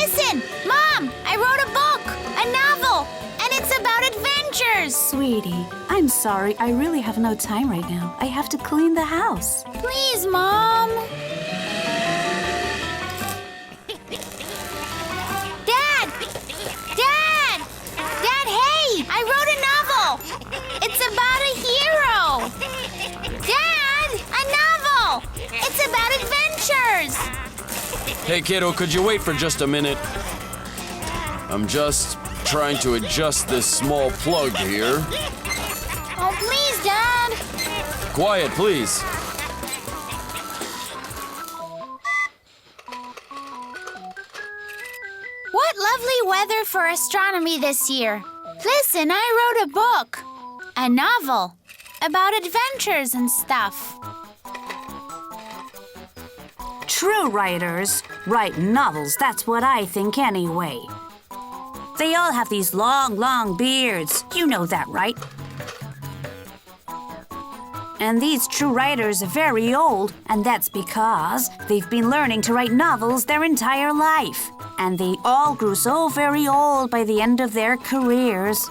Listen! Mom! I wrote a book! A novel! And it's about adventures! Sweetie, I'm sorry. I really have no time right now. I have to clean the house. Please, Mom! Dad! Dad! Dad, hey! I wrote a novel! It's about a hero! Dad! A novel! It's about adventures! Hey, kiddo, could you wait for just a minute? I'm just trying to adjust this small plug here. Oh, please, Dad! Quiet, please. What lovely weather for astronomy this year. Listen, I wrote a book. A novel. About adventures and stuff. True writers write novels. That's what I think anyway. They all have these long, long beards. You know that, right? And these true writers are very old, and that's because they've been learning to write novels their entire life. And they all grew so very old by the end of their careers.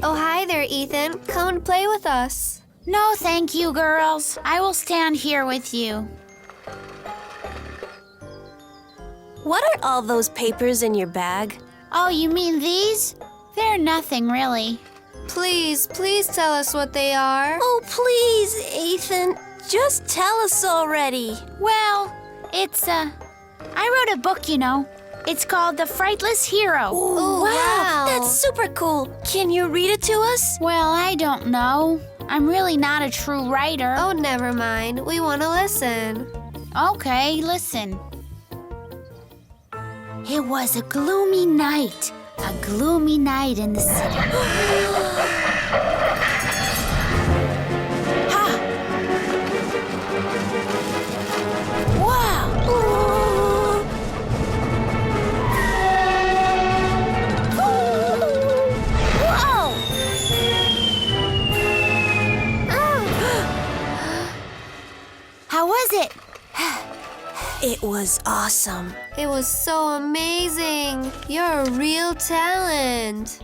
Oh, hi there, Ethan. Come and play with us. No, thank you, girls. I will stand here with you. What are all those papers in your bag? Oh, you mean these? They're nothing, really. Please tell us what they are. Oh, please, Ethan. Just tell us already. Well, it's, I wrote a book, you know. It's called The Frightless Hero. Oh, wow. That's super cool. Can you read it to us? Well, I don't know. I'm really not a true writer. Oh, never mind. We want to listen. Okay, listen. It was a gloomy night. A gloomy night in the city. Ha! Wow! Whoa! How was it? It was awesome. It was so amazing. You're a real talent.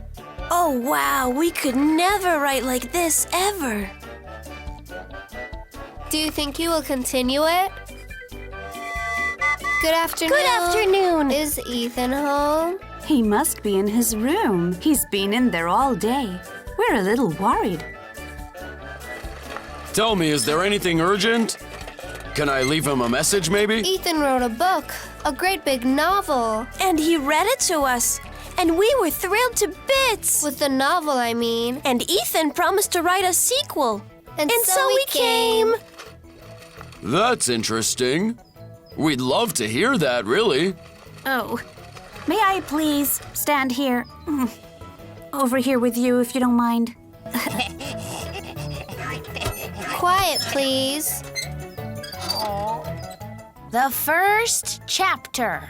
Oh, wow. We could never write like this, ever. Do you think you will continue it? Good afternoon. Good afternoon. Is Ethan home? He must be in his room. He's been in there all day. We're a little worried. Tell me, is there anything urgent? Can I leave him a message, maybe? Ethan wrote a book, a great big novel. And he read it to us. And we were thrilled to bits. With the novel, I mean. And Ethan promised to write a sequel. And so we came. That's interesting. We'd love to hear that, really. Oh, may I please stand here? Over here with you, if you don't mind. Quiet, please. The first chapter.